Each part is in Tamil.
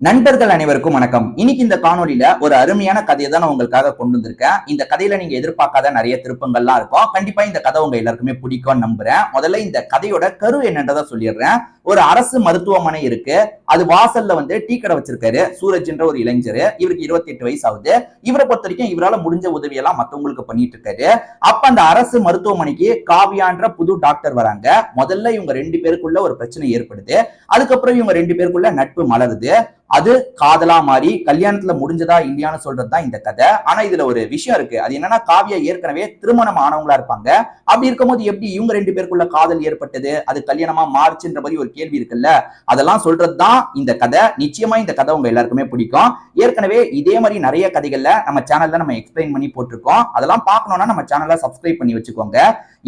நண்பர்கள் அனைவருக்கும் வணக்கம். இன்னைக்கு இந்த காணொலியில ஒரு அருமையான கதையை தான் நான் உங்களுக்காக கொண்டு வந்திருக்கேன். இந்த கதையில நீங்க எதிர்பார்க்காத நிறைய திருப்பங்கள்லாம் இருக்கும். கண்டிப்பா இந்த கதை உங்க எல்லாருக்குமே பிடிக்கும்னு நம்புறேன். முதல்ல இந்த கதையோட கரு என்னன்றதை சொல்லிடுறேன். ஒரு அரசு மருத்துவமனை இருக்கு. அது வாசல்ல டீ கடை வச்சிருக்காரு சூரஜ் என்ற ஒரு இளைஞர். இவருக்கு 28 வயசு ஆகுது. இவரை பொறுத்த வரைக்கும் இவரால முடிஞ்ச உதவியெல்லாம் மத்தவங்களுக்கு பண்ணிட்டு இருக்காரு. அப்ப அந்த அரசு மருத்துவமனைக்கு காவியான்ற புது டாக்டர் வராங்க. முதல்ல இவங்க 2 பேருக்குள்ள ஒரு பிரச்சனை ஏற்படுது. அதுக்கப்புறம் இவங்க 2 பேருக்குள்ள நட்பு மலருது. அது காதலா மாறி கல்யாணத்துல முடிஞ்சதா இல்லையான்னு சொல்றதுதான் இந்த கதை. ஆனா இதுல ஒரு விஷயம் இருக்கு. அது என்னன்னா, காவியா ஏற்கனவே திருமணம் ஆனவங்களா இருப்பாங்க. அப்படி இருக்கும்போது எப்படி இவங்க 2 பேருக்குள்ள காதல் ஏற்பட்டது, அது கல்யாணமா மாறுச்சுன்ற மாதிரி ஒரு கேள்வி இருக்குல்ல, அதெல்லாம் சொல்றதுதான் இந்த கதை. நிச்சயமா இந்த கதை உங்க எல்லாருக்குமே பிடிக்கும். ஏற்கனவே இதே மாதிரி நிறைய கதைகள்ல நம்ம சேனல்ல நம்ம எக்ஸ்பிளைன் பண்ணி போட்டிருக்கோம். அதெல்லாம் பார்க்கணும்னா நம்ம சேனலை சப்ஸ்கிரைப் பண்ணி வச்சுக்கோங்க.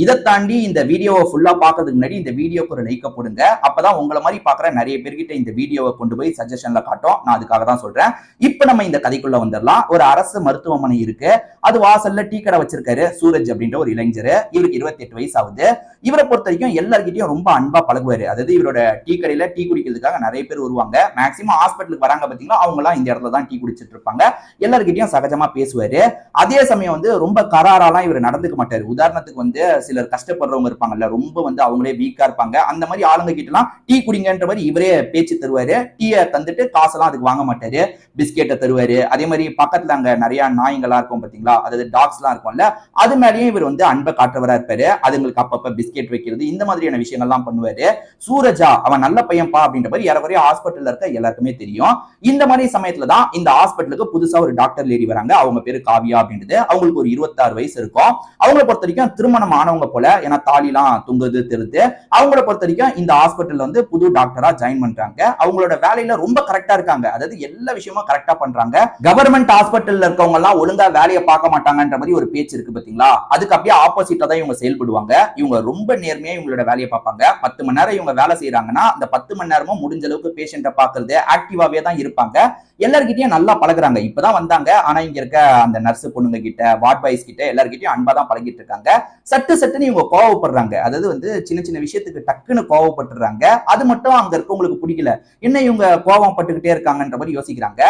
இதை தாண்டி இந்த வீடியோவை ஃபுல்லா பாக்குறதுக்கு முன்னாடி இந்த வீடியோக்கு ஒரு லைக் போடுங்க. அப்பதான் உங்களை மாதிரி பாக்குற நிறைய பேர்கிட்ட இந்த வீடியோவை கொண்டு போய் சஜஷன்ல காட்டும். நான் அதுக்காக தான் சொல்றேன். இப்ப நம்ம இந்த கதைக்குள்ள வந்துடலாம். ஒரு அரசு மருத்துவமனை இருக்கு. அது வாசல்ல டீ கடை வச்சிருக்காரு சூரஜ் அப்படின்ற ஒரு இளைஞர். இவருக்கு 28 வயசு ஆகுது. இவரை பொறுத்த வரைக்கும் எல்லார்கிட்டையும் ரொம்ப அன்பா பழகுவாரு. அதாவது இவரோட டீ கடையில டீ குடிக்கிறதுக்காக நிறைய பேர் வருவாங்க. மேக்சிமம் ஹாஸ்பிட்டலுக்கு வராங்க பாத்தீங்களா, அவங்க எல்லாம் இந்த இடத்துல தான் டீ குடிச்சிட்டு இருப்பாங்க. எல்லார்கிட்டையும் சகஜமா பேசுவாரு. அதே சமயம் ரொம்ப கராராலாம் இவர் நடந்துக்க மாட்டாரு. உதாரணத்துக்கு சிலர் கஷ்டப்படுறவங்க இருப்பாங்கல்ல, ரொம்ப அவங்களே வீக்கா இருப்பாங்க. அந்த மாதிரி ஆளுங்க கிட்ட எல்லாம் டீ குடிங்கன்ற மாதிரி இவரே பேச்சு தருவாரு. டீயை தந்துட்டு காசெல்லாம் அதுக்கு வாங்க மாட்டாரு. பிஸ்கெட்டை தருவாரு. அதே மாதிரி பக்கத்துல அங்க நிறைய நாய்களா இருக்கும் பாத்தீங்களா, அதாவது டாக்ஸ் எல்லாம் இருக்கும்ல, அது மேலேயும் இவர் அன்பை காட்டுறவரா இருப்பாரு. அதுங்களுக்கு அப்பப்ப பிஸ்கெட் வைக்கிறது, இந்த மாதிரியான விஷயங்கள்லாம் பண்ணுவாரு. சூரஜா அவன் நல்ல பையன்பா அப்படின்ற மாதிரி ஏறக்குறைய ஹாஸ்பிட்டல்ல இருக்க எல்லாருக்குமே தெரியும். இந்த மாதிரி சமயத்துல தான் இந்த ஹாஸ்பிட்டலுக்கு புதுசா ஒரு டாக்டர் லேடி வராங்க. அவங்க பேரு காவியா அப்படின்றது. அவங்களுக்கு ஒரு 26 வயசு இருக்கும். அவங்களை பொறுத்த வரைக்கும் திருமணம் ஆனவங்க போல, ஏன்னா தாலிலாம் தொங்குது தெரிது. அவங்கள பொறுத்த வரைக்கும் இந்த ஹாஸ்பிட்டல்ல புது டாக்டரா ஜாயின் பண்றாங்க. அவங்களோட வேலையில ரொம்ப கரெக்டா இருக்காங்க. அதாவது எல்லா விஷயமும் கரெக்டா பண்றாங்க. கவர்மெண்ட் ஹாஸ்பிட்டல்ல இருக்கவங்க எல்லாம் ஒழுங்கா வேலையை பார்க்க மாட்டாங்கன்ற மாதிரி ஒரு பேச்சு இருக்கு பாத்தீங்களா, அதுக்கு அப்படியே ஆப்போசிட்டா தான் இவங்க செயல்படுவாங்க. இவங்க ரொம்ப நேர்மையா இவங்களோட வேலையை பார்ப்பாங்க. 10 மணி நேரம் இவங்க வேலை செய்யறாங்கன்னா அந்த 10 மணி நேரமும் முடிஞ்ச அளவுக்கு பேஷண்ட்டை பாக்குறது, ஆக்டிவாவே தான் இருப்பாங்க. எல்லார்கிட்டயும் நல்லா பழகுறாங்க. இப்பதான் வந்தாங்க. ஆனா இங்க இருக்க அந்த நர்ஸ் பொண்ணுங்க கிட்ட, வார்ட் பாய்ஸ் கிட்ட எல்லார்கிட்டயும் அன்பா தான் பழகிட்டு இருக்காங்க. சட்டுன்னு இவங்க கோவப்படுறாங்க. அதாவது சின்ன சின்ன விஷயத்துக்கு டக்குன்னு கோவப்பட்டுறாங்க. அது மட்டும் அங்க இருக்கவங்களுக்கு பிடிக்கல. என்ன இவங்க கோவம் பட்டுக்கிட்டே இருக்காங்கன்ற மாதிரி யோசிக்கிறாங்க.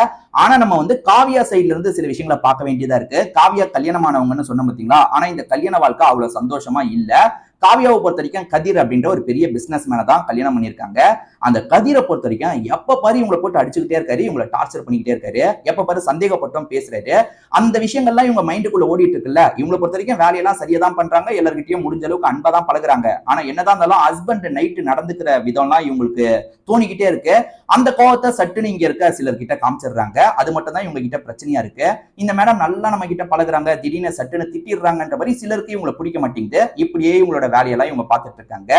ஆனா நம்ம காவியா சைட்ல இருந்து சில விஷயங்களை பார்க்க வேண்டியதா இருக்கு. காவியா கல்யாணமானவங்கன்னு சொன்ன பாத்தீங்களா, ஆனா இந்த கல்யாண வாழ்க்கை அவ்வளவு சந்தோஷமா இல்ல. காவியாவை பொறுத்த வரைக்கும் கதிர் அப்படின்ற ஒரு பெரிய பிசினஸ் மேனை தான் கல்யாணம் பண்ணியிருக்காங்க. அந்த கதிரை பொறுத்த வரைக்கும் எப்ப பாரு இவங்களை போட்டு அடிச்சுக்கிட்டே இருக்காரு, இவங்களை டார்ச்சர் பண்ணிக்கிட்டே இருக்காரு. எப்ப பாரு சந்தேகப்பட்டும் பேசுறாரு. அந்த விஷயங்கள்லாம் இவங்க மைண்டுக்குள்ள ஓடிட்டு இருக்குல்ல. இவங்களை பொறுத்த வரைக்கும் வேலையெல்லாம் சரியா தான் பண்றாங்க. எல்லார்கிட்டயும் முடிஞ்ச அளவுக்கு அன்பா தான் பழகுறாங்க. ஆனா என்னதான் இருந்தாலும் ஹஸ்பண்ட் நைட்டு நடந்துக்கிற விதம்லாம் இவங்களுக்கு தோணிக்கிட்டே இருக்கு. அந்த கோவத்தை சட்டுன்னு இங்க இருக்க சிலர்கிட்ட காமிச்சிடுறாங்க. அது மட்டும் தான் இவங்க கிட்ட பிரச்சனையா இருக்கு. இந்த மேடம் நல்லா நம்ம கிட்ட பழகுறாங்க, திடீர்னு சட்டுன்னு திட்டிடுறாங்கன்ற மாதிரி சிலருக்கு இவங்களை பிடிக்க மாட்டேங்குது. இப்படியே இவங்களோட வேலையெல்லாம் இவங்க பார்த்துட்டு இருக்காங்க.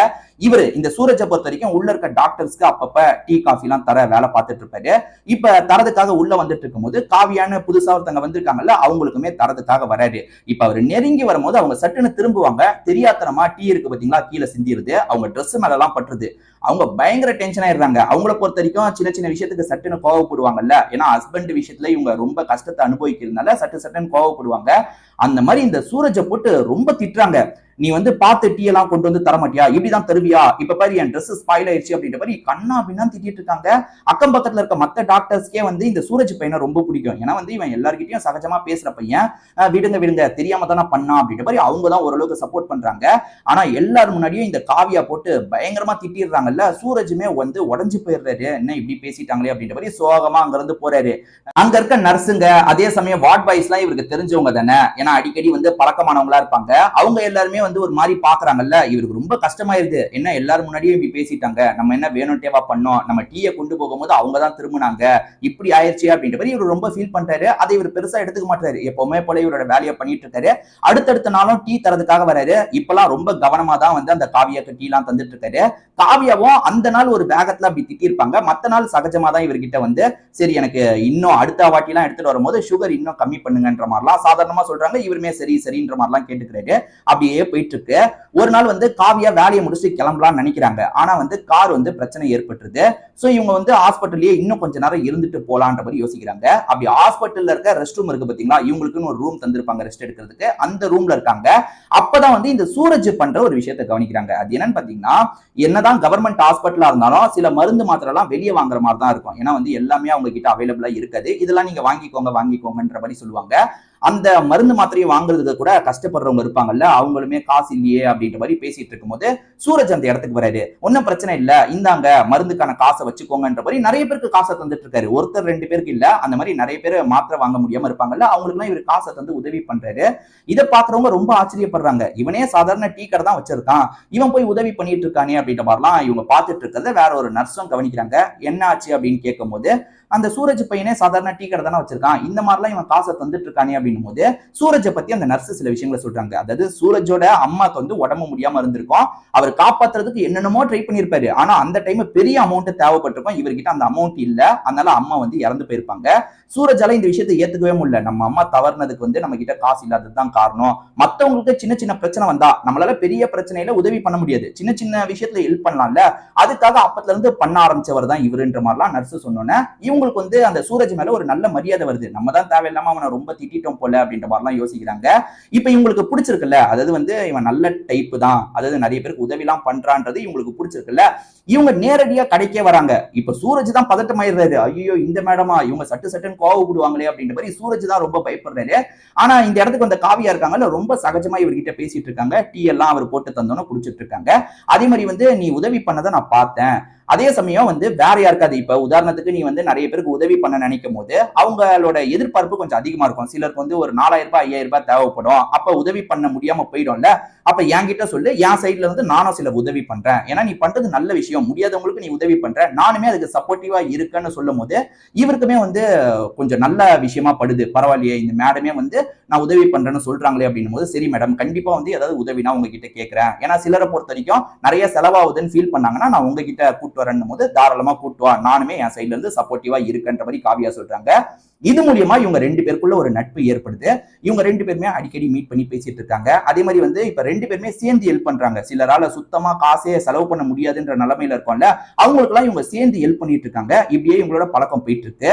இவரு இந்த சூரஜை பொறுத்த வரைக்கும் உள்ள இருக்க டாக்டர்ஸ்க்கு அப்பப்ப டீ காஃபி எல்லாம் தர வேலை பார்த்துட்டு இருப்பாரு. இப்ப தரதுக்காக உள்ள வந்துட்டு இருக்கும் போது காவியான்னு புதுசா ஒருத்தங்க வந்திருக்காங்கல்ல, அவங்களுக்குமே தரதுக்காக வராரு. இப்ப அவர் நெருங்கி வரும்போது அவங்க சட்டுன்னு திரும்புவாங்க. தெரியாதனமா டீ இருக்கு பாத்தீங்களா, கீழே சிந்திருது. அவங்க ட்ரெஸ் மேல எல்லாம் பட்டுருது. அவங்க பயங்கர டென்ஷன் ஆயிடுறாங்க. அவங்கள பொறுத்த வரைக்கும் சின்ன சின்ன விஷயத்துக்கு சட்டுன்னு கோவப்படுவாங்கல்ல, ஏன்னா ஹஸ்பண்ட் விஷயத்துல இவங்க ரொம்ப கஷ்டத்தை அனுபவிக்கிறதுனால சட்டுன்னு கோவப்படுவாங்க. அந்த மாதிரி இந்த சூரஜை போட்டு ரொம்ப திட்டுறாங்க. நீ பார்த்து டீ எல்லாம் கொண்டு வந்து தர மாட்டியா, இப்படிதான் தருவியா, இப்ப பாரு என் ட்ரெஸ் ஸ்பாயில் ஆயிடுச்சு அப்படின்ற மாதிரி கண்ணா அப்படின்னா திட்டிட்டு இருக்காங்க. அக்கம் பக்கத்துல இருக்க மத்த டாக்டர்ஸ்க்கே இந்த சூரஜ் பையனை ரொம்ப பிடிக்கும். ஏன்னா இவன் எல்லார்கிட்டயும் சகஜமா பேசுற பையன். விடுங்க தெரியாம தானே பண்ணா அப்படின்ற மாதிரி அவங்க தான் ஓரளவுக்கு சப்போர்ட் பண்றாங்க. ஆனா எல்லாரும் முன்னாடியும் இந்த காவியா போட்டு பயங்கரமா திட்டிடுறாங்கல்ல. சூரஜுமே உடஞ்சு போயிடுறாரு. என்ன இப்படி பேசிட்டாங்களே அப்படின்ற மாதிரி சோகமா அங்க இருந்து போறாரு. அங்க இருக்க நர்ஸுங்க, அதே சமயம் வார்ட் பாய்ஸ் எல்லாம் இவருக்கு தெரிஞ்சவங்க தானே, ஏன்னா அடிக்கடி பழக்கமானவங்களா இருப்பாங்க. அவங்க எல்லாருமே ஒரு மாதிரி பாக்குறாங்கல்ல. இவருக்கு ரொம்ப கஷ்டமாயிருது. என்ன எல்லாரும் முன்னாடியே இப்படி பேசிட்டாங்க, நம்ம என்ன வேணும்ட்டேவா பண்ணோம், நம்ம டீயை கொண்டு போகும்போது அவங்க தான் திரும்பினாங்க, இப்படி ஆயிடுச்சு அப்படின்ற மாதிரி இவர் ரொம்ப ஃபீல் பண்றாரு. அதை இவர் பெருசா எடுத்துக்க மாட்டாரு. எப்பவுமே போல இவரோட வேலையை பண்ணிட்டு இருக்காரு. அடுத்தடுத்த நாளும் டீ தரதுக்காக வராரு. இப்பெல்லாம் ரொம்ப கவனமா தான் அந்த காவியாக்கு டீ எல்லாம் தந்துட்டு இருக்காரு. காவியாவும் அந்த நாள் ஒரு வேகத்துல அப்படி திட்டிருப்பாங்க. மத்த நாள் சகஜமா தான் இவர்கிட்ட சரி எனக்கு இன்னும் அடுத்த வாட்டி எல்லாம் எடுத்துட்டு வரும்போது சுகர் இன்னும் கம்மி பண்ணுங்கன்ற மாதிரிலாம் சாதாரணமா சொல்றாங்க. இவருமே சரின்ற மாதிரிலாம் கேட்டுக்கிறாரு. அப்படியே போயிட்டு இருக்கு. ஒரு நாள் காவியா வேலையை முடிச்சு கிளம்பலாம்னு நினைக்கிறாங்க. ஆனா கார் பிரச்சனை ஏற்பட்டுருது. சோ இவங்க ஹாஸ்பிட்டல்லயே இன்னும் கொஞ்ச நேரம் இருந்துட்டு போலான்ற மாதிரி யோசிக்கிறாங்க. அப்படி ஹாஸ்பிட்டல்ல இருக்க ரெஸ்ட் ரூம் இருக்கு பாத்தீங்களா, இவங்களுக்குன்னு ஒரு ரூம் தந்திருப்பாங்க ரெஸ்ட் எடுக்கிறதுக்கு. அந்த ரூம்ல இருக்காங்க. அப்பதான் இந்த சூரஜ் பண்ற ஒரு விஷயத்தை கவனிக்கிறாங்க. அது என்னன்னு பாத்தீங்கன்னா, என்னதான் கவர்மெண்ட் கவர்மெண்ட் ஹாஸ்பிட்டலா இருந்தாலும் சில மருந்து மாத்திரை எல்லாம் வெளியே வாங்குற மாதிரி தான் இருக்கும். ஏன்னா வந்து எல்லாமே அவங்க கிட்ட அவைலபிளா இருக்காது. இதெல்லாம் நீங்க வாங்கிக்கோங்கன்ற மாதிரி சொல்லுவாங்க. அந்த மருந்து மாத்திரையை வாங்குறதுக்கு கூட கஷ்டப்படுறவங்க இருப்பாங்கல்ல, அவங்களுமே காசு இல்லையே அப்படின்ற மாதிரி பேசிட்டு இருக்கும்போது சூரஜ் அந்த இடத்துக்கு வராரு. ஒன்னும் பிரச்சனை இல்ல, இந்தாங்க மருந்துக்கான காசை வச்சுக்கோங்கன்ற மாதிரி நிறைய பேருக்கு காசை தந்துட்டு இருக்காரு. ஒருத்தர் 2 பேருக்கு இல்ல, அந்த மாதிரி நிறைய பேர் மாத்திரை வாங்க முடியாம இருப்பாங்கல்ல, அவங்களுக்கு இவர் காசை தந்து உதவி பண்றாரு. இதை பாக்குறவங்க ரொம்ப ஆச்சரியப்படுறாங்க. இவனே சாதாரண டீ கடை தான் வச்சிருக்கான், இவன் போய் உதவி பண்ணிட்டு இருக்கானே அப்படின்ற மாதிரிலாம் இவங்க பார்த்துட்டு இருக்கிறத வேற ஒரு நர்ஸும் கவனிக்கிறாங்க. என்ன ஆச்சு அப்படின்னு கேட்கும் போது, அந்த சூரஜ் பையனே சாதாரண டீ கடை தானே வச்சிருக்கான், இந்த மாதிரிலாம் இவன் காசை தந்துட்டு இருக்கானே அப்படின்னும் போது சூரஜை பத்தி அந்த நர்ஸ் சில விஷயங்களை சொல்றாங்க. அதாவது சூரஜோட அம்மாக்கு வந்து உடம்பு முடியாம இருந்திருக்கும், அவர் காப்பாத்துறதுக்கு என்னென்னமோ ட்ரை பண்ணிருப்பாரு. ஆனா அந்த டைம் பெரிய அமௌண்ட் தேவைப்பட்டிருக்கும், இவர்கிட்ட அந்த அமௌண்ட் இல்ல, அதனால அம்மா வந்து இறந்து போயிருப்பாங்க. சூரஜால இந்த விஷயத்தை ஏத்துக்கவே முடியல. நம்ம அம்மா தவறுனதுக்கு வந்து நம்ம கிட்ட காசு இல்லாததுதான் காரணம். மத்தவங்களுக்கு சின்ன சின்ன பிரச்சனை வந்தா நம்மளால பெரிய பிரச்சனையில உதவி பண்ண முடியாது, சின்ன சின்ன விஷயத்துல ஹெல்ப் பண்ணலாம்ல, அதுக்காக அப்பத்துல இருந்து பண்ண ஆரம்பிச்சவர் தான் இவருன்ற மாதிரிலாம் நர்ஸ் சொன்னோன்னே இவங்களுக்கு வந்து அந்த சூரஜ் மேல ஒரு நல்ல மரியாதை வருது. நம்ம தான் தேவையில்லாம அவனை ரொம்ப திட்டிட்டோம் போல அப்படின்ற மாதிரிலாம் யோசிக்கிறாங்க. இப்ப இவங்களுக்கு பிடிச்சிருக்குல்ல, அதாவது வந்து இவன் நல்ல டைப் தான், அதாவது நிறைய பேருக்கு உதவி எல்லாம் பண்றான்றது இவங்களுக்கு பிடிச்சிருக்குல்ல, இவங்க நேரடியா கடைக்கே வராங்க. இப்ப சூரஜ் தான் பதட்டமாயிடுறாரு. ஐயோ இந்த மேடமா, இவங்க சட்டுன்னு கோவப்படுவாங்களே அப்படின்ற மாதிரி சூரஜ் தான் ரொம்ப பயப்படுறாரு. ஆனா இந்த இடத்துக்கு வந்த காவியா இருக்காங்கல்ல, ரொம்ப சகஜமா இவர்கிட்ட பேசிட்டு இருக்காங்க. டீ எல்லாம் அவர் போட்டு தந்தோன்னு குடிச்சிட்டு இருக்காங்க. அதே மாதிரி வந்து நீ உதவி பண்ணதை நான் பார்த்தேன், அதே சமயம் வந்து வேற யாருக்காது, இப்ப உதாரணத்துக்கு நீ வந்து நிறைய பேருக்கு உதவி பண்ண நினைக்கும் போது அவங்களோட எதிர்பார்ப்பு கொஞ்சம் அதிகமா இருக்கும். சிலருக்கு வந்து ஒரு 4000 ரூபாய் 5000 ரூபாய் தேவைப்படும், அப்ப உதவி பண்ண முடியாம போயிடும்ல, அப்ப என்கிட்ட சொல்லு, என் சைட்ல இருந்து நானும் சில உதவி பண்றேன், ஏன்னா நீ பண்றது நல்ல விஷயம், முடியாதவங்களுக்கு நீ உதவி பண்ற, நானுமே அதுக்கு சப்போர்ட்டிவா இருக்குன்னு சொல்லும் போது இவருக்குமே வந்து கொஞ்சம் நல்ல விஷயமா படுது. பரவாயில்லையே, இந்த மேடமே வந்து நான் உதவி பண்றேன்னு சொல்றாங்களே அப்படின்னும் போது, சரி மேடம் கண்டிப்பா வந்து ஏதாவது உதவினா உங்ககிட்ட கேட்கிறேன், ஏன்னா சிலரை பொறுத்த வரைக்கும் நிறைய செலவாகுதுன்னு ஃபீல் பண்ணாங்கன்னா நான் உங்ககிட்ட கூட்டு வரேன்னும் போது தாராளமா கூட்டு வா, நானுமே என் சைட்ல இருந்து சப்போர்ட்டிவா இருக்குன்ற மாதிரி காவியா சொல்றாங்க. இது மூலியமா இவங்க 2 பேருக்குள்ள ஒரு நட்பு ஏற்படுது. இவங்க 2 பேருமே அடிக்கடி மீட் பண்ணி பேசிட்டு இருக்காங்க. அதே மாதிரி வந்து இப்ப 2 பேருமே சேர்ந்து ஹெல்ப் பண்றாங்க. சிலரால சுத்தமா காசே செலவு பண்ண முடியாதுன்ற நிலைமையில இருக்கும்ல, அவங்களுக்கு எல்லாம் இவங்க சேர்ந்து ஹெல்ப் பண்ணிட்டு இருக்காங்க. இப்படியே இவங்களோட பழக்கம் போயிட்டு இருக்கு.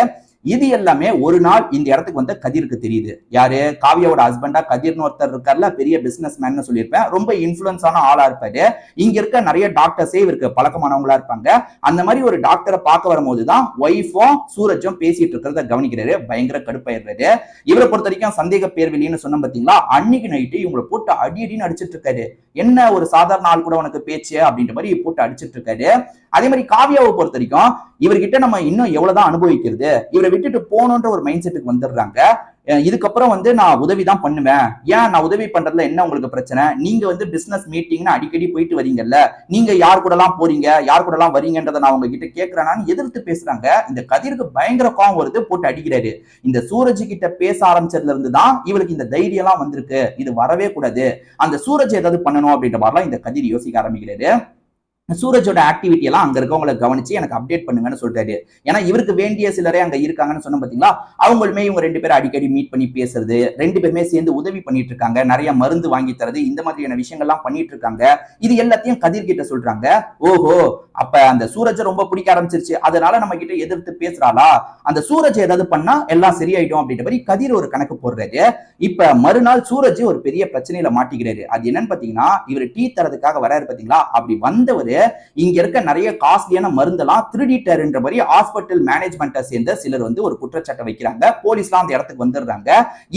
இது எல்லாமே ஒரு நாள் இந்த இடத்துக்கு வந்து கதிருக்கு தெரியுது. யாரு? காவியாவோட ஹஸ்பண்டா கதிர்னு ஒருத்தர் இருக்கார்ல, பெரிய பிசினஸ் மேன் சொல்லியிருப்பேன், ரொம்ப இன்ஃபுளுன்ஸான ஆளா இருப்பாரு. இங்க இருக்க நிறைய டாக்டர்ஸே இவருக்கு பழக்கமானவங்களா இருப்பாங்க. அந்த மாதிரி ஒரு டாக்டரை பார்க்க வரும்போதுதான் ஒய்ஃபும் சூரஜும் பேசிட்டு இருக்கிறத கவனிக்கிறாரு. பயங்கர கடுப்பாயிடுறாரு. இவரை பொறுத்த வரைக்கும் சந்தேக பேர் வெளின்னு சொன்ன பாத்தீங்களா, அன்னைக்கு நைட்டு இவங்களை போட்டு அடின்னு அடிச்சிட்டு இருக்காரு. என்ன ஒரு சாதாரண ஆள் கூட உனக்கு பேச்சு அப்படின்ற மாதிரி போட்டு அடிச்சிட்டு இருக்காரு. அதே மாதிரி காவியாவை பொறுத்த வரைக்கும் இவர்கிட்ட நம்ம இன்னும் எவ்வளவுதான் அனுபவிக்கிறது, இவரை விட்டுட்டு போகணுன்ற ஒரு மைண்ட் செட்டுக்கு வந்துடுறாங்க. இதுக்கப்புறம் வந்து நான் உதவி தான் பண்ணுவேன், ஏன் நான் உதவி பண்றதுல என்ன உங்களுக்கு பிரச்சனை, நீங்க வந்து பிசினஸ் மீட்டிங்னு அடிக்கடி போயிட்டு வரீங்கல்ல, நீங்க யார் கூட எல்லாம் போறீங்க, யார் கூட எல்லாம் வரீங்கன்றதை நான் உங்ககிட்ட கேட்கிறேன்னு எதிர்த்து பேசுறாங்க. இந்த கதிருக்கு பயங்கர கோவம் வருது, போட்டு அடிக்கிறாரு. இந்த சூரஜ் கிட்ட பேச ஆரம்பிச்சதுல இருந்து தான் இவளுக்கு இந்த தைரியம் எல்லாம் வந்திருக்கு, இது வரவே கூடாது, அந்த சூரஜ் ஏதாவது பண்ணணும் அப்படின்ற மாதிரிலாம் இந்த கதிர் யோசிக்க ஆரம்பிக்கிறாரு. சூரஜோட ஆக்டிவிட்டி எல்லாம் அங்க இருக்கவங்களை கவனிச்சு எனக்கு அப்டேட் பண்ணுங்கன்னு சொல்றாரு. ஏன்னா இவருக்கு வேண்டிய சிலரே அங்க இருக்காங்கன்னு சொன்ன பாத்தீங்களா, அவங்களுமே இவங்க 2 பேரும் அடிக்கடி மீட் பண்ணி பேசுறது, 2 பேருமே சேர்ந்து உதவி பண்ணிட்டு இருக்காங்க, நிறைய மருந்து வாங்கி தரது, இந்த மாதிரியான விஷயங்கள்லாம் பண்ணிட்டு இருக்காங்க. இது எல்லாத்தையும் கதிர் கிட்ட சொல்றாங்க. ஓஹோ, அப்ப அந்த சூரஜை ரொம்ப பிடிக்க ஆரம்பிச்சிருச்சு, அதனால நம்ம கிட்ட எதிர்த்து பேசுறாளா, அந்த சூரஜ் ஏதாவது பண்ணா எல்லாம் சரியாயிடும் அப்படின்ற மாதிரி கதிர் ஒரு கணக்கு போடுறாரு. இப்ப மறுநாள் சூரஜ் ஒரு பெரிய பிரச்சனையில மாட்டிக்கிறாரு. அது என்னன்னு பாத்தீங்கன்னா, இவர் டீ தரதுக்காக வராரு பாத்தீங்களா, அப்படி வந்தவரு இங்க இருக்க நிறைய காஸ்ட்லியான மருந்தெல்லாம் திருடிட்டாருன்ற மாதிரி ஹாஸ்பிட்டல் மேனேஜ்மெண்ட்டை சேர்ந்த சிலர் வந்து ஒரு குற்றச்சாட்டை வைக்கிறாங்க. போலீஸ்லாம் அந்த இடத்துக்கு வந்துடுறாங்க.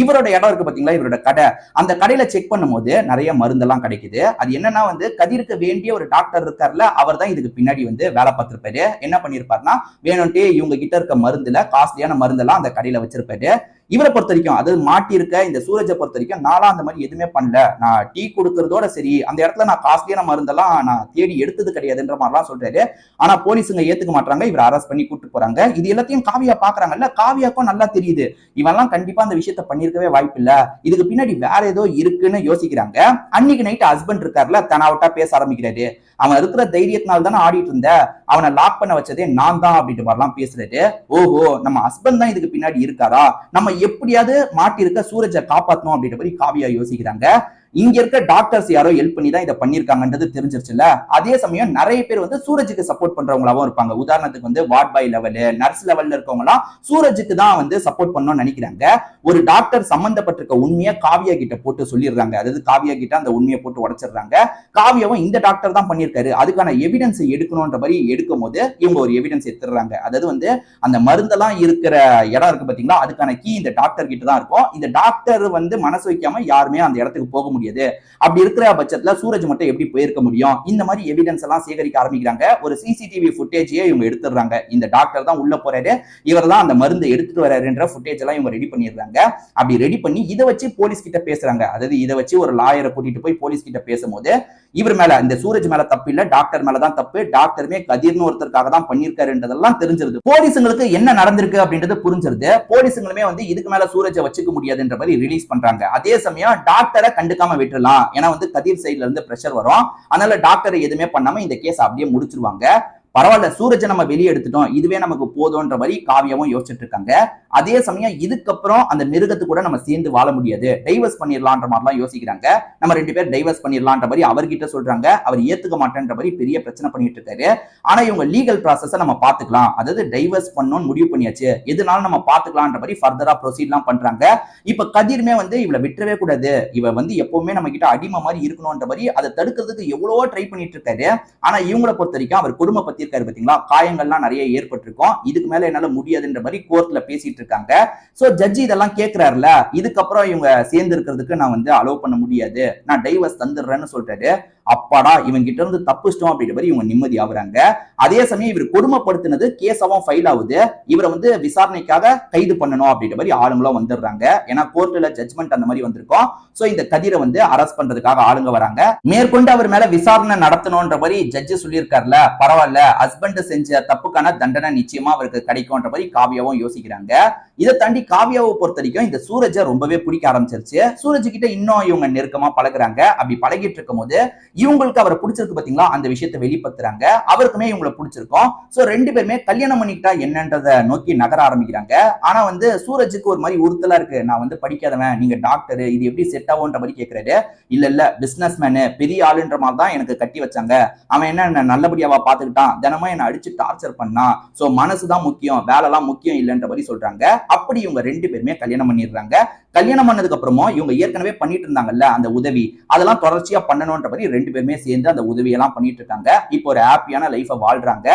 இவரோட இடம் இருக்கு பாத்தீங்களா, இவரோட கடை, அந்த கடையில செக் பண்ணும்போது நிறைய மருந்தெல்லாம் கிடைக்குது. அது என்னன்னா வந்து கதிருக்கு வேண்டிய ஒரு டாக்டர் இருக்காருல்ல, அவர் தான் இதுக்கு பின்னாடி வந்து வேலை பார்த்திருப்பாரு. என்ன பண்ணிருப்பாருன்னா, வேணும்ட்டே இவங்க கிட்ட இருக்க மருந்துல காஸ்ட்லியான மருந்தெல்லாம் அந்த கடையில வச்சிருப்பாரு. இவரை பொறுத்த வரைக்கும், அதாவது மாட்டி இருக்க இந்த சூரஜை பொறுத்த வரைக்கும், நான்லாம் அந்த மாதிரி எதுவுமே பண்ணல, நான் டீ கொடுக்கறதோட சரி, அந்த இடத்துல நான் காஸ்ட்லியான மருந்தெல்லாம் நான் தேடி எடுத்தது கிடையாதுன்ற மாதிரிலாம் சொல்றாரு. ஆனா போலீஸுங்க ஏத்துக்க மாட்டாங்க, இவர் அரெஸ்ட் பண்ணி கூட்டு போறாங்க. இது எல்லாத்தையும் காவியா பாக்குறாங்கல்ல, காவியாக்கும் நல்லா தெரியுது இவெல்லாம் கண்டிப்பா அந்த விஷயத்த பண்ணிருக்கவே வாய்ப்பு இல்ல, இதுக்கு பின்னாடி வேற ஏதோ இருக்குன்னு யோசிக்கிறாங்க. அன்னைக்கு நைட் ஹஸ்பண்ட் இருக்காருல, தனாவட்டா பேச ஆரம்பிக்கிறாரு. அவன் இருக்கிற தைரியத்தினால தானே ஆடிட்டு இருந்த, அவனை லாக் பண்ண வச்சதே நான் தான் அப்படின்ற மாதிரிலாம் பேசுறாரு. ஓஹோ, நம்ம ஹஸ்பண்ட் தான் இதுக்கு பின்னாடி இருக்காரா, நம்ம எப்படியாவது மாட்டி இருக்க சூரஜை காப்பாத்தணும் அப்படின்ற மாதிரி காவியா யோசிக்கிறாங்க. இங்க இருக்க டாக்டர்ஸ் யாரோ ஹெல்ப் பண்ணி தான் இதை பண்ணிருக்காங்கன்றது தெரிஞ்சிருச்சுல. அதே சமயம் நிறைய பேர் வந்து சூரஜுக்கு சப்போர்ட் பண்றவங்களாவும் இருப்பாங்க. உதாரணத்துக்கு வந்து வார்ட் பாய் லெவல், நர்ஸ் லெவல்ல இருக்கவங்க எல்லாம் சூரஜுக்கு தான் வந்து சப்போர்ட் பண்ணணும்னு நினைக்கிறாங்க. ஒரு டாக்டர் சம்பந்தப்பட்டிருக்க உண்மையை காவியா கிட்ட போட்டு சொல்லிடுறாங்க. அதாவது காவியா கிட்ட அந்த உண்மையை போட்டு உடைச்சிடுறாங்க. காவியாவும் இந்த டாக்டர் தான் பண்ணியிருக்காரு, அதுக்கான எவிடன்ஸ் எடுக்கணும்ன்ற மாதிரி எடுக்கும் போது இவங்க ஒரு எவிடன்ஸ் எடுத்துறாங்க. அதாவது வந்து அந்த மருந்தெல்லாம் இருக்கிற இடம் இருக்கு பாத்தீங்களா, அதுக்கான கீ இந்த டாக்டர் கிட்ட தான் இருக்கும். இந்த டாக்டர் வந்து மனசு வைக்காம யாருமே அந்த இடத்துக்கு போக முடியாது. அப்படி இருக்கிற பட்சத்துல சூரஜ் மட்டும் எப்படி போயிருக்க முடியும்? இந்த மாதிரி எவிடன்ஸ் எல்லாம் சேகரிக்க ஆரம்பிக்கிறாங்க. ஒரு சிசிடிவி ஃபுட்டேஜையே இவங்க எடுத்துறாங்க. இந்த டாக்டர் தான் உள்ள போறாரு, இவர் தான் அந்த மருந்து எடுத்துட்டு வராருன்ற ஃபுட்டேஜ் எல்லாம் இவங்க ரெடி பண்ணிடுறாங்க. அப்படி ரெடி பண்ணி இதை வச்சு போலீஸ் கிட்ட பேசுறாங்க. அதாவது இதை வச்சு ஒரு லாயரை கூட்டிட்டு போய் போலீஸ் கிட்ட பேசும்போது இவர் மேல, இந்த சூரஜ் மேல தப்பு இல்ல, டாக்டர் மேலதான் தப்பு, டாக்டருமே கதிர்னு ஒருத்தருக்காக தான் பண்ணிருக்காருன்றதெல்லாம் தெரிஞ்சிருது. போலீஸுங்களுக்கு என்ன நடந்திருக்கு அப்படின்றது புரிஞ்சிருது. போலீஸுங்களுமே வந்து இதுக்கு மேல சூரஜை வச்சுக்க முடியாதுன்ற மாதிரி ரிலீஸ் பண்றாங்க. அதே சமயம் டாக்டரை கண்டுக்காம விட்டுறலாம், ஏன்னா வந்து கதிர் சைட்ல இருந்து பிரஷர் வரும், அதனால டாக்டரை எதுவுமே பண்ணாம இந்த கேஸ் அப்படியே முடிச்சிருவாங்க. பரவாயில்ல, சூரஜை நம்ம வெளியே எடுத்துட்டோம், இதுவே நமக்கு போதும்ன்ற மாதிரி காவியாவும் யோசிச்சுட்டு இருக்காங்க. அதே சமயம் இதுக்கப்புறம் அந்த மிருகத்து கூட நம்ம சேர்ந்து வாழ முடியாது, டைவர்ஸ் பண்ணிடலான்ற மாதிரிலாம் யோசிக்கிறாங்க. நம்ம 2 பேர் டைவர்ஸ் பண்ணிடலான்ற மாதிரி அவர்கிட்ட சொல்றாங்க. அவர் ஏத்துக்க மாட்டேன்ற மாதிரி பெரிய பிரச்சனை பண்ணிட்டு இருக்காரு. ஆனா இவங்க லீகல் ப்ராசஸ் நம்ம பாத்துக்கலாம், அதாவது டைவர்ஸ் பண்ணணும்னு முடிவு பண்ணியாச்சு, எதுனாலும் நம்ம பாத்துக்கலான்ற மாதிரி ஃபர்தரா ப்ரொசீட்லாம் பண்றாங்க. இப்ப கதிர்மே வந்து இவளை விட்டுறவே கூடாது, இவ வந்து எப்பவுமே நம்ம கிட்ட அடிமை மாதிரி இருக்கணும்ன்ற மாதிரி அதை தடுக்கிறதுக்கு எவ்வளவோ ட்ரை பண்ணிட்டு இருக்காரு. ஆனா இவங்களை பொறுத்த வரைக்கும் அவர் குடும்ப பத்தி இருக்காரு பாத்தீங்களா, காயங்கள்லாம் நிறைய ஏற்பட்டிருக்கும், இதுக்கு மேல என்னால முடியாதுன்ற மாதிரி கோர்ட்ல பேசிட்டு இருக்காங்க. சோ ஜட்ஜி இதெல்லாம் கேக்குறாருல, இதுக்கப்புறம் இவங்க சேர்ந்து இருக்கிறதுக்கு நான் வந்து அலோவ் பண்ண முடியாது, நான் டைவர்ஸ் தந்துடுறேன்னு சொல்றாரு. அப்பாடா, இவங்க கிட்ட இருந்து தப்பிச்சிட்டோம் அப்படின்ற மாதிரி இவங்க நிம்மதி ஆகுறாங்க. அதே சமயம் இவர் கொடுமைப்படுத்தினது கேஸாவும் ஃபைல் ஆகுது, இவரை வந்து விசாரணைக்காக கைது பண்ணணும் அப்படின்ற மாதிரி ஆளுங்களும் வந்துடுறாங்க. ஏன்னா கோர்ட்ல ஜட்ஜ்மெண்ட் அந்த மாதிரி வந்திருக்கும். சோ இந்த கதிரை வந்து அரெஸ்ட் பண்றதுக்காக ஆளுங்க வராங்க. மேற்கொண்டு அவர் மேல விசாரணை நடத்தணும்ன்ற மாதிரி ஜட்ஜ் சொல்லியிருக்காருல, பரவாயில்ல, ஹஸ்பண்ட் செஞ்ச தப்புக்கான தண்டனை நிச்சயமா அவருக்கு கிடைக்கும்ன்ற மாதிரி காவியாவும் யோசிக்கிறாங்க. இதை தாண்டி காவியாவை பொறுத்த வரைக்கும் இந்த சூரஜை ரொம்பவே பிடிக்க ஆரம்பிச்சிருச்சு. சூரஜ் கிட்ட இன்னும் இவங்க நெருக்கமா பழகுறாங்க. அப்படி பழகிட்டு இருக்கும் போது இவங்களுக்கு அவரை பிடிச்சிருக்கு பாத்தீங்களா, அந்த விஷயத்தை வெளிப்படுத்துறாங்க. அவருக்குமே இவங்களை பிடிச்சிருக்கும். சோ 2 பேருமே கல்யாணம் பண்ணிக்கிட்டா என்னன்றதை நோக்கி நகர ஆரம்பிக்கிறாங்க. ஆனா வந்து சூரஜுக்கு ஒரு மாதிரி உறுத்தலா இருக்கு, நான் வந்து படிக்காதவன், நீங்க டாக்டர், இது எப்படி செட் ஆகும்ன்ற மாதிரி கேட்கிறாரு. இல்ல இல்ல, பிசினஸ் மேனு, பெரிய ஆளுன்ற மாதிரி தான் எனக்கு கட்டி வச்சாங்க, அவன் என்ன நல்லபடியாவா பாத்துக்கிட்டான், தினமும் என்ன அடிச்சு டார்ச்சர் பண்ணான், சோ மனசுதான் முக்கியம், வேலைலாம் முக்கியம் இல்லைன்ற மாதிரி சொல்றாங்க. அப்படி இவங்க 2 பேருமே கல்யாணம் பண்ணிடுறாங்க. கல்யாணம் பண்ணதுக்கு அப்புறமும் இவங்க ஏற்கனவே பண்ணிட்டு இருந்தாங்கல்ல அந்த உதவி, அதெல்லாம் தொடர்ச்சியா பண்ணணும்ன்ற மாதிரி 2 பேருமே சேர்ந்து அந்த உதவியெல்லாம் பண்ணிட்டு இருக்காங்க. இப்போ ஒரு ஹாப்பியான லைஃபை வாழ்றாங்க.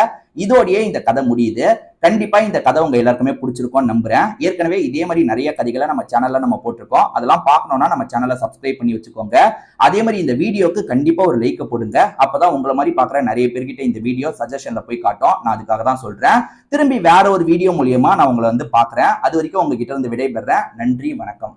இதோடயே இந்த கதை முடியுது. கண்டிப்பா இந்த கதை உங்க எல்லாருக்குமே பிடிச்சிருக்கும்னு நம்புறேன். ஏற்கனவே இதே மாதிரி நிறைய கதைகளை நம்ம சேனல்ல நம்ம போட்டிருக்கோம், அதெல்லாம் பார்க்கணும்னா நம்ம சேனலை சப்ஸ்கிரைப் பண்ணி வச்சுக்கோங்க. அதே மாதிரி இந்த வீடியோக்கு கண்டிப்பா ஒரு லைக் போடுங்க, அப்பதான் உங்களை மாதிரி பாக்குற நிறைய பேர்கிட்ட இந்த வீடியோ சஜஷன்ல போய் காட்டும். நான் அதுக்காக தான் சொல்றேன். திரும்பி வேற ஒரு வீடியோ மூலியமா நான் உங்களை வந்து பாக்குறேன். அது வரைக்கும் உங்ககிட்ட இருந்து விடைபெறேன். நன்றி, வணக்கம்.